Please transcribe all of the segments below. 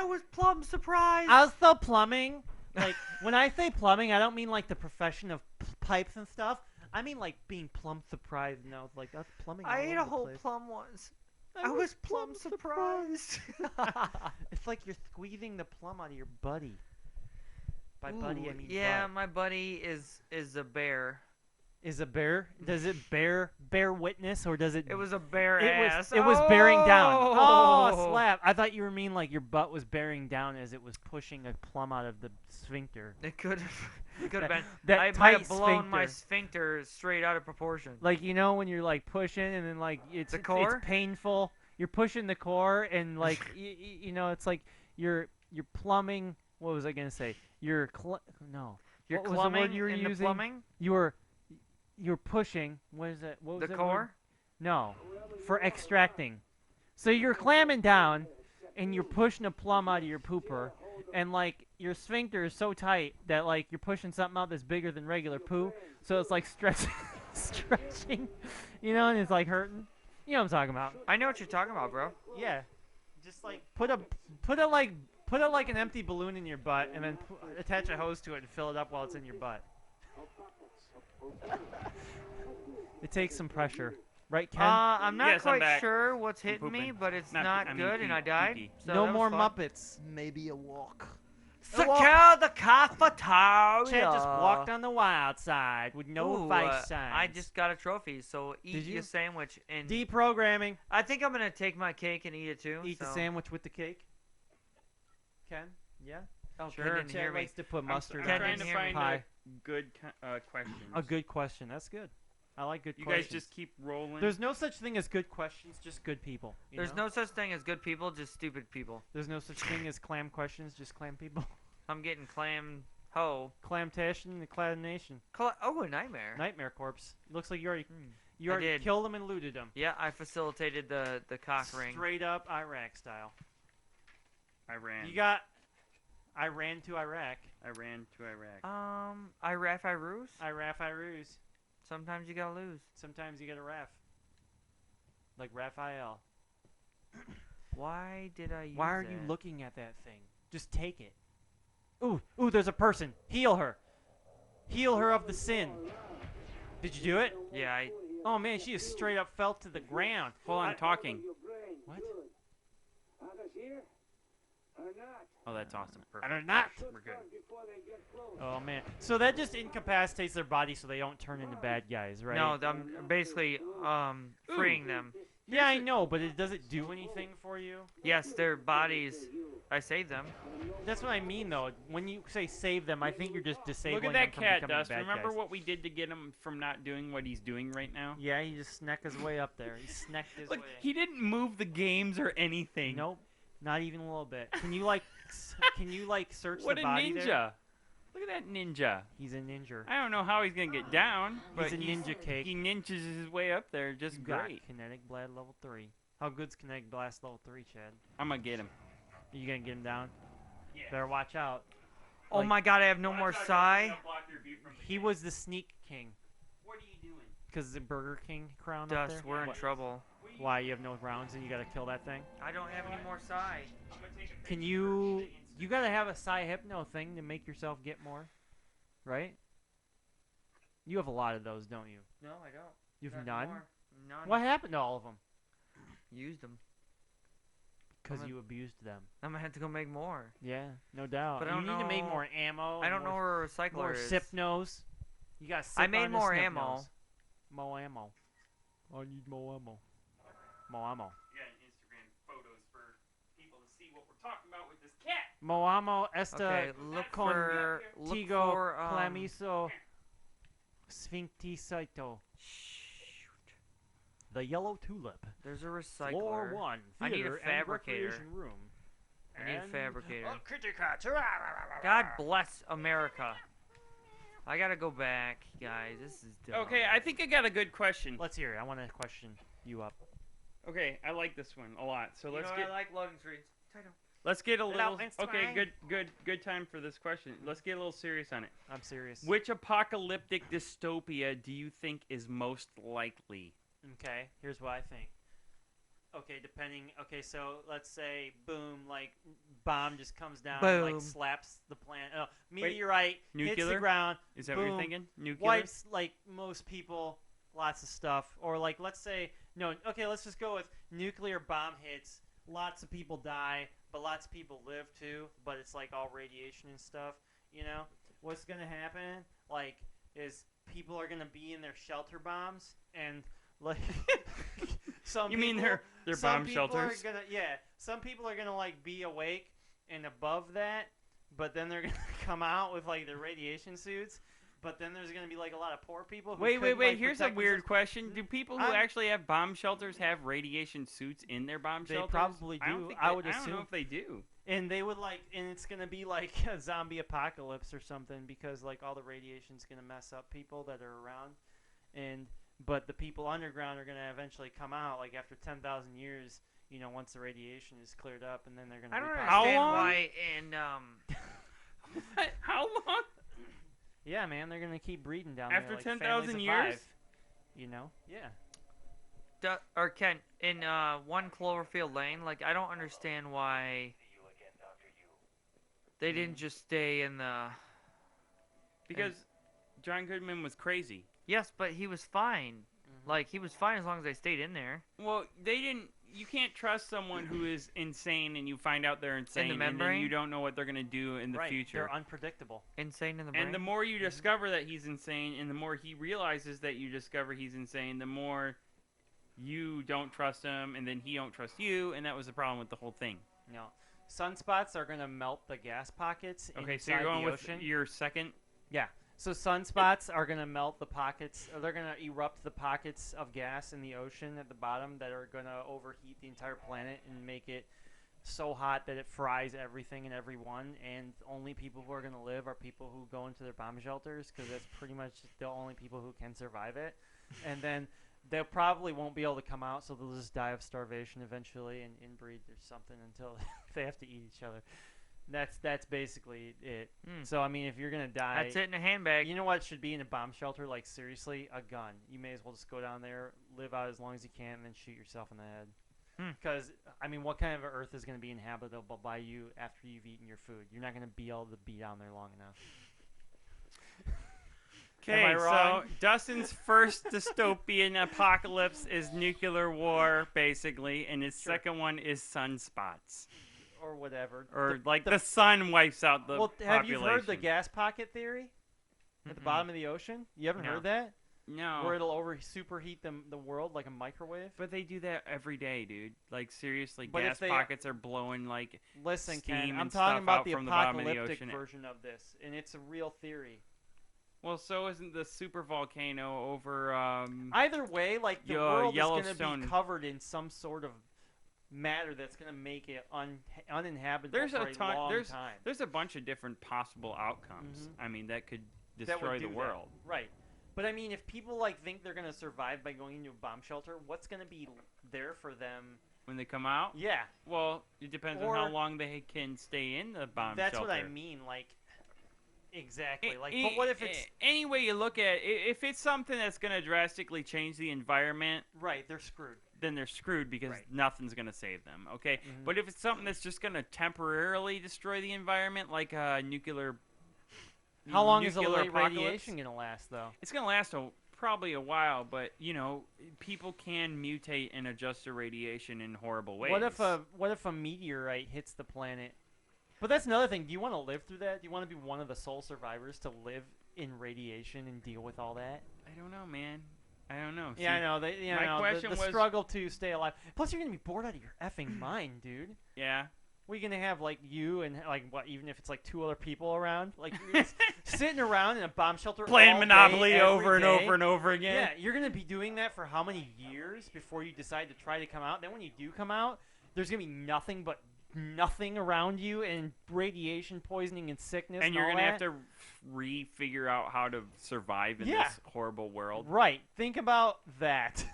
was plumb surprised. I was still plumbing. Like, when I say plumbing, I don't mean like the profession of pipes and stuff. I mean like being plumb surprised, and I was like, that's plumbing. I ate a whole place. plum once. I was plumb surprised. It's like you're squeezing the plum out of your buddy. By Ooh, buddy, I mean yeah, butt. my buddy is a bear. Is a bear? Does it bear witness, or does it? It was a bear It ass. was bearing down. Oh, Oh! slap! I thought you were mean like your butt was bearing down as it was pushing a plum out of the sphincter. It could have been. That I might tight have blown my sphincter. sphincter straight out of proportion. Like, you know, when you're like pushing and then like it's core? it's painful. You're pushing the core and like you know, it's like you're plumbing. What was I gonna say? You're no. You're What was the word clumbing you were in the using? plumbing? You're pushing. What is that? What was The that core? word? No, for extracting. So you're clamming down, and you're pushing a plum out of your pooper, and like your sphincter is so tight that like you're pushing something out that's bigger than regular poo. So it's like stretching, you know, and it's like hurting. You know what I'm talking about? I know what you're talking about, bro. Yeah. Just like put like an empty balloon in your butt, and then attach a hose to it and fill it up while it's in your butt. It takes some pressure, right, Ken? I'm not Yes, I'm quite back. sure what's I'm hitting me, pooping. but it's Not not pee- I mean good, and I died. pee-pee. So No that more was fun. Muppets. Maybe a walk. Secure the cafeteria. Chad just walked on the wild side with no Ooh, vice signs. I just got a trophy, so eat Did you? your sandwich. And deprogramming. I think I'm gonna take my cake and eat it too. Eat the so. sandwich with the cake. Ken? Yeah. Oh, Sure. Ken didn't Chad hear me. likes to put I'm mustard Ken on trying didn't to his hear me. find pie. good questions. A good question. That's good. I like good You questions. guys just keep rolling. There's no such thing as good questions, just good people. you There's know? no such thing as good people, just stupid people. There's no such thing as clam questions, just clam people. I'm getting clam ho. Clamtation, the Clan Nation. Oh, a nightmare. Nightmare Corpse. Looks like you already I did. killed them and looted them. Yeah, I facilitated the cock ring. Straight up Iraq style. I ran. I ran to Iraq. I ran to Iraq. I ruse. I ruse. Sometimes you gotta lose. Sometimes you get a raf. Like Raphael. Why did I use Why are that? you looking at that thing? Just take it. Ooh, there's a person. Heal her. Heal her of the sin. Did you do it? Yeah, Oh man, she just straight up fell to the ground. Hold on, talking. What? Oh, that's awesome. I Perfect. don't not. We're good. Oh man. So that just incapacitates their body so they don't turn into bad guys, right? No, I'm basically freeing them. Yeah, I know, but does it do anything for you? Yes, their bodies. I saved them. That's what I mean, though. When you say save them, I think you're just disabling Look at that them from cat, becoming Dust. bad Remember guys. what we did to get him from not doing what he's doing right now? Yeah, he just snuck his way up there. He snuck his Look, way. he didn't move the games or anything. Nope, not even a little bit. Can you search What the a body ninja! there? Look at that ninja. He's a ninja. I don't know how he's gonna get down, but He's a ninja cake. he ninjas his way up there just You got great. kinetic blast level 3. How good's kinetic blast level 3, Chad? I'm gonna get him. You gonna get him down? Yeah. Better watch out. Oh Like- my God, I have no more psi. He was the sneak king. What are you doing? Because the Burger King crown up there? Dust, we're in What? trouble. Why, you have no rounds and you gotta kill that thing? I don't have any more psi. Can you gotta have a Psy-Hypno thing to make yourself get more, right? You have a lot of those, don't you? No, I don't. You've Not none? anymore. None. What happened to all of them? Used them. Because I'm you abused them. I'm gonna have to go make more. Yeah, no doubt. But I you don't need to make know- more ammo. I don't know more, where a recycler more is. Sipnos. You got. I made more ammo. More ammo. I need more ammo. More ammo. You got Instagram photos for people to see what we're talking about with this cat. More ammo. Esta Okay, look for contigo clamiso sphinctisaito. The yellow tulip. There's a recycler. Floor 1. I need a Theater and fabricator. recreation room. I need a And fabricator. a kitty cat. God bless America. I gotta go back, guys. This is dumb. Okay, I think I got a good question. Let's hear it. I want to question you up. Okay, I like this one a lot. So You let's know get I like loading screens. Title. let's get a little. it's Okay, fine. good time for this question. Let's get a little serious on it. I'm serious. Which apocalyptic dystopia do you think is most likely? Okay, here's what I think. Okay, depending. Okay, so let's say boom, like bomb just comes down, and, like Boom. slaps the planet. Meteorite hits the nuclear? ground, Is that what you're boom, thinking? Nuclear? wipes like most people, lots of stuff. Or like let's say no. Okay, let's just go with nuclear bomb hits. Lots of people die, but lots of people live too. But it's like all radiation and stuff. You know what's gonna happen? Like is people are gonna be in their shelter bombs and like some You mean people- their some bomb people shelters? Are gonna, yeah, some people are gonna like be awake and above that, but then they're gonna come out with like their radiation suits. But then there's gonna be like a lot of poor people. Who Wait. couldn't, like, Here's a protect weird themselves. question. Do people who I'm- actually have bomb shelters have radiation suits in their bomb They shelters? probably I don't do. think I they- would I don't know assume. if they do. And they would like, and it's gonna be like a zombie apocalypse or something because like all the radiation's gonna mess up people that are around, but the people underground are gonna eventually come out like after 10,000 years. You know, once the radiation is cleared up, and then they're gonna. I don't repopulate. How understand long? why in How long? Yeah, man, they're gonna keep breeding down After there. Like 10,000 families of years? 5, you know? Yeah. or Ken in 1 Cloverfield Lane, like I don't understand why they didn't just stay in the. Because John Goodman was crazy. Yes, but he was fine. Mhm. Like he was fine as long as they stayed in there. Well, they didn't. You can't trust someone who is insane, and you find out they're insane, and then membrane? you don't know what they're gonna do in the Right, future. they're unpredictable. Insane in the brain. And the more you discover that he's insane, and the more he realizes that you discover he's insane, the more you don't trust him, and then he don't trust you, and that was the problem with the whole thing. You know, sunspots are gonna melt the gas pockets Okay, so inside you're going the with ocean. your second. So sunspots are gonna melt the pockets, or they're gonna erupt the pockets of gas in the ocean at the bottom that are gonna overheat the entire planet and make it so hot that it fries everything and everyone. And only people who are gonna live are people who go into their bomb shelters, because that's pretty much the only people who can survive it. And then they probably won't be able to come out, so they'll just die of starvation eventually and inbreed or something until they have to eat each other. That's basically it. Hmm. So I mean, if you're gonna die, That's it in a handbag. you know what should be in a bomb shelter? Like seriously, a gun. You may as well just go down there, live out as long as you can, and then shoot yourself in the head. Hmm. Because I mean, what kind of Earth is gonna be inhabitable by you after you've eaten your food? You're not gonna be able to be down there long enough. Okay, Am I so wrong? Dustin's first dystopian apocalypse is nuclear war, basically, and his Sure. second one is sunspots. Or whatever. Or like the sun wipes out the well, have you population. heard the gas pocket theory at the Mm-mm. bottom of the ocean? You haven't No. heard that? No. Where it'll superheat the world like a microwave? But they do that every day, dude. Like seriously, But if gas they- pockets are blowing like Listen, Ken, steam I'm and talking stuff about out the from the bottom of the apocalyptic ocean. version of this, and it's a real theory. Well, so isn't the super volcano over Either way, like the world is going to Yellowstone. be covered in some sort of matter that's going to make it uninhabitable There's for a ton- long time. there's a bunch of different possible outcomes. Mhm. I mean, that could That would destroy do the that. world. Right. But I mean, if people like think they're going to survive by going into a bomb shelter, what's going to be there for them? When they come out, Yeah, well, it depends Or- on how long they can stay in the bomb that's shelter. what I mean. Like, exactly. Like, A- but what if it's any way you look at it, if it's something that's going to drastically change the environment, right? They're screwed. then they're screwed because Right. nothing's going to save them. Okay, Mhm. but if it's something that's just going to temporarily destroy the environment, like a nuclear, How long is the nuclear radiation apocalypse, going to last, though? it's going to last probably a while. But you know, people can mutate and adjust to radiation in horrible ways. What if a meteorite hits the planet? But that's another thing. Do you want to live through that? Do you want to be one of the sole survivors to live in radiation and deal with all that? I don't know, man. I don't know. Yeah, I See, know. You my know, question the was- struggle to stay alive. Plus, you're gonna be bored out of your effing mind, dude. Yeah. What are you gonna have, like you and like what? Even if it's like 2 other people around, like you're just sitting around in a bomb shelter, Playing all Monopoly day, over and every over day. and over again. Yeah, you're gonna be doing that for how many years before you decide to try to come out? Then when you do come out, there's gonna be nothing but nothing around you and radiation poisoning and sickness. And you're all gonna have that. to re-figure out how to survive in Yeah. this horrible world. Right. Think about that.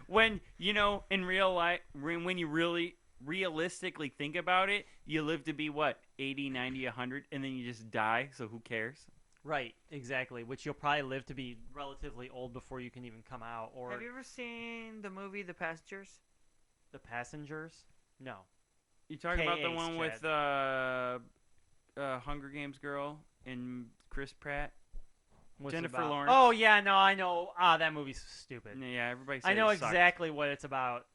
When you know, in real life, when you really realistically think about it, you live to be what, 80, 90, 100, and then you just die. So who cares? Right, exactly. Which you'll probably live to be relatively old before you can even come out. Or Have you ever seen the movie The Passengers? The Passengers? No. You talking about the KAs, one with Hunger Games girl and Chris Pratt? What's it Jennifer about? Lawrence. Oh yeah, no, I know. That movie's stupid. Yeah, everybody said I know it sucked. exactly what it's about.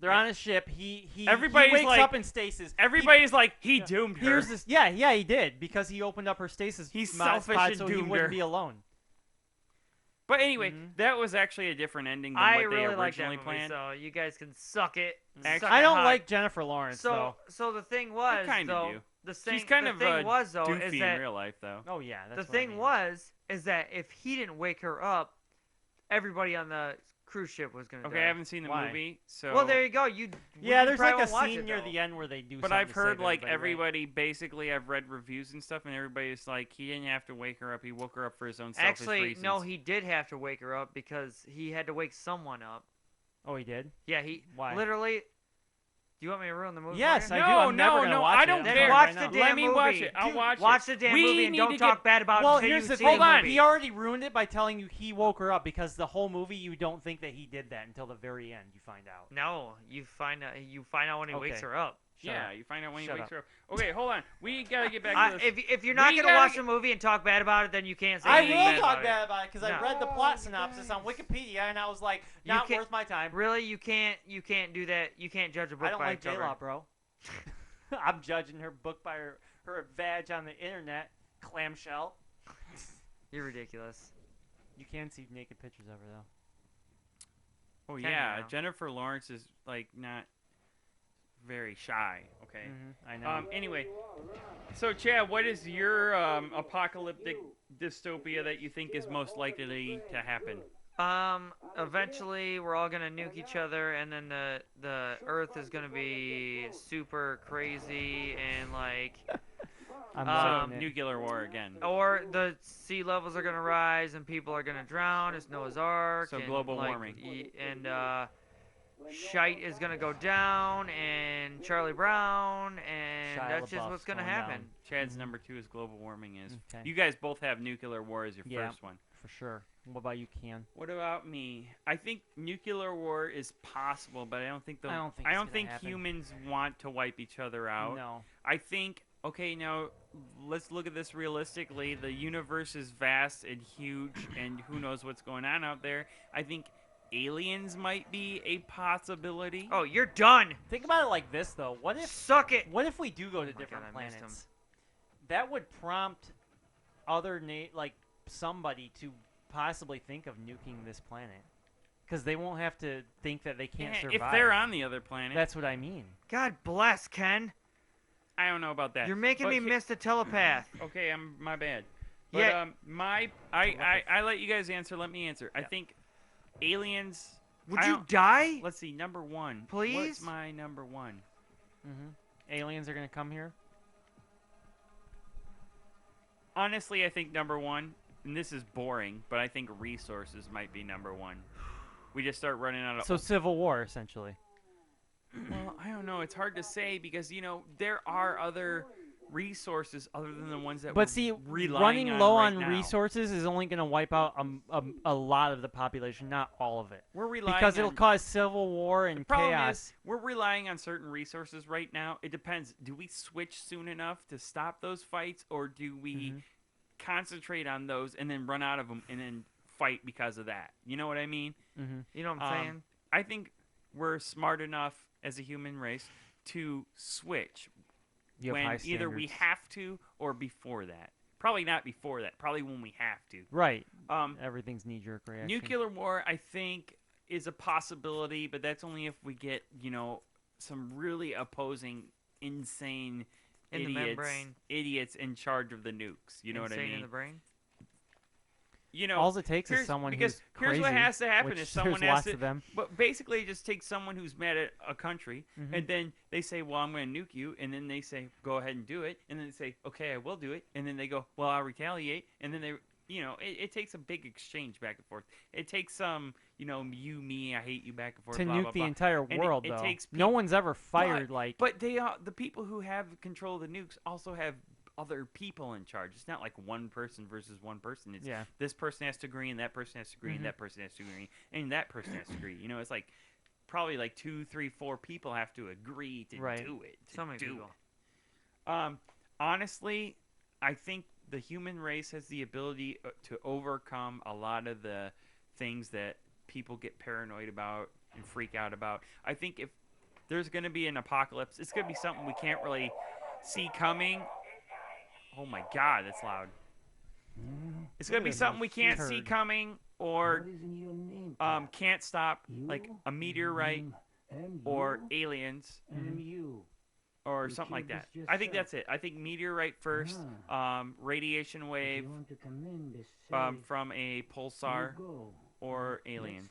They're on a ship. He Everybody's wakes like- up in stasis. Everybody's like, he doomed her. Here's this. Yeah, he did because he opened up her stasis. He's spot selfish and so he doomed wouldn't her. be alone. But anyway, Mhm. that was actually a different ending than I what they really like that originally movie, planned. so you guys can suck it. Actually- suck I it don't hard. like Jennifer Lawrence So, though. the thing was, kinda though, do. the thing, She's kind the of thing was, though, doofy is in that real life, though. Oh yeah, that's the what I thing mean. was, is that if he didn't wake her up, everybody on the cruise ship was gonna Okay, die. I haven't seen the Why? movie, so. Well, there you go. Yeah, you there's probably like a won't watch scene it, near though. the end where they do. But something I've to heard save like everybody, everybody basically. I've read reviews and stuff, and everybody's like, he didn't have to wake her up. He woke her up for his own selfish Actually, reasons. no, he did have to wake her up because he had to wake someone up. right? Oh, he did. Yeah, he Why? literally. Do you want me to ruin the movie? Yes, for I you? do. I'm never no, gonna no, watch I it. don't I'm Then care. telling you watch right the now. damn Let me movie. watch it. I'll Dude, watch watch it. the damn We movie and need don't to talk get- bad about Well, it until here's you the see thing. the Hold on. movie. He already ruined it by telling you he woke her up because the whole movie you don't think that he did that until the very end. You find out. No, you find out when he wakes Okay. her up. Shut Yeah, up. you find out when he Shut wakes up. her up. Okay, hold on. We gotta get back to this. If you're not We gonna gotta watch get- the movie and talk bad about it, then you can't say I anything will bad talk about bad about it because I No. read the plot synopsis on Wikipedia and I was like, You not can't- worth my time. it. Really, you can't do that. You can't judge a book I don't by like its cover. J-Law, bro. I'm judging her book by her vag on the internet. Clamshell. You're ridiculous. You can see naked pictures of her though. Oh Can yeah, now. Jennifer Lawrence is like not very shy. Okay. I know. Anyway, so Chad, what is your apocalyptic dystopia that you think is most likely to happen? Eventually we're all gonna nuke each other, and then the Earth is gonna be super crazy and like. I'm So liking it. nuclear war again. Or the sea levels are gonna rise and people are gonna drown. It's Noah's Ark. So and, global like, warming. And shite is gonna go down, and Charlie Brown, and Shia that's just LaBeouf's what's gonna going happen. down. Chad's number 2 is global warming is. Okay. You guys both have nuclear war as your Yeah. first one. For sure. What about you, Ken? What about me? I think nuclear war is possible, but I don't think I don't think it's gonna happen. humans want to wipe each other out. No. I think okay, now let's look at this realistically. The universe is vast and huge, and who knows what's going on out there. I think aliens might be a possibility. Oh, you're done. Think about it like this though. What if Suck it. we do go to my different God, I missed planets? That would prompt other like somebody to possibly think of nuking this planet. Because they won't have to think that they can't Yeah, survive. if they're on the other planet. That's what I mean. God bless, Ken. I don't know about that. You're making But me he- miss the telepath. Okay, my bad. But Yeah. I let you guys answer. Let me answer. I think aliens. Would I you don't- die? Let's see. Number 1. Please? What's my number 1? Aliens are gonna come here. Honestly, I think number 1, and this is boring, but I think resources might be number 1. We just start running out of. So civil war, essentially. Well, I don't know. It's hard to say because there are other resources other than the ones that But we're see, relying running on low right on now. resources is only gonna wipe out a lot of the population, not all of it. We're relying Because it'll on, cause civil war the and problem chaos. is we're relying on certain resources right now. It depends. Do we switch soon enough to stop those fights, or do we concentrate on those and then run out of them and then fight because of that? You know what I mean? You know what I'm saying? I think we're smart enough as a human race to switch You have when high either we standards. have to or before that. Probably not before that. Probably when we have to. Right. Um, Everything's knee-jerk reaction. nuclear war, I think, is a possibility, but that's only if we get some really opposing, insane In the membrane. idiots in charge of the nukes. You know what I Insane mean? in the brain. All it takes is here's- someone because who's crazy. here's what has to happen which is someone there's has lots to. of them. But basically, it just takes someone who's mad at a country, Mhm. and then they say, "Well, I'm going to nuke you," and then they say, "Go ahead and do it," and then they say, "Okay, I will do it," and then they go, "Well, I'll retaliate," and then they, it takes a big exchange back and forth. It takes some, you, me, I hate you back and forth. To blah, nuke blah, the blah. entire And world, it though. takes No one's ever fired But they, the people who have control of the nukes also have other people in charge. It's not like one person versus one person. It's Yeah. this person has to agree, and that person has to agree, and that person has to agree, and that person has to agree. You know, it's like probably like 2, 3, 4 people have to agree to Right. do it. So many people. Honestly, I think the human race has the ability to overcome a lot of the things that people get paranoid about and freak out about. I think if there's going to be an apocalypse, it's going to be something we can't really see coming. Oh my God, that's loud. It's going to be something we can't see coming or can't stop, like a meteorite or aliens or something like that. I think that's it. I think meteorite first, radiation wave from a pulsar or aliens.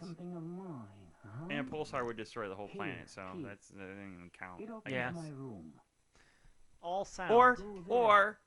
And a pulsar would destroy the whole planet, so that doesn't even count. I Yeah. guess. All sound. Or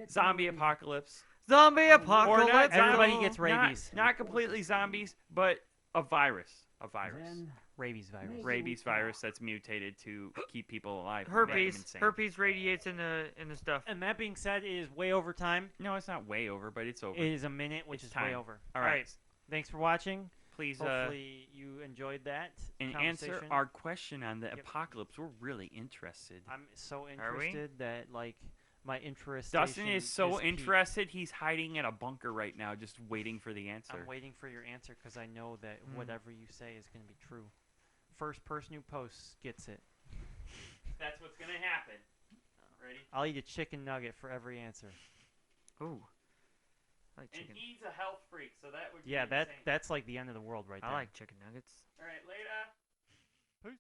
zombie apocalypse. Zombie Or apocalypse. not Everybody zombie- gets rabies. Not completely zombies, but a virus. A virus. Rabies virus. Rabies virus that's mutated to keep people alive. make them Herpes. insane. Herpes radiates in the stuff. And that being said, it is way over time. No, it's not way over, but it's over. It is a minute, which It's is way time. over. All right. Thanks for watching. Please Hopefully you enjoyed that and answer conversation. our question on the Yep. apocalypse. We're really interested. I'm so Are we? interested that like my interest. Dustin is so peaked. interested, he's hiding in a bunker right now, just waiting for the answer. I'm waiting for your answer because I know that Mm. whatever you say is going to be true. First person who posts gets it. That's what's gonna happen. Ready? I'll eat a chicken nugget for every answer. Ooh. I like And chicken. he's a health freak, so that would Yeah, be insane. that's like the end of the world right there. I like chicken nuggets. All right, later.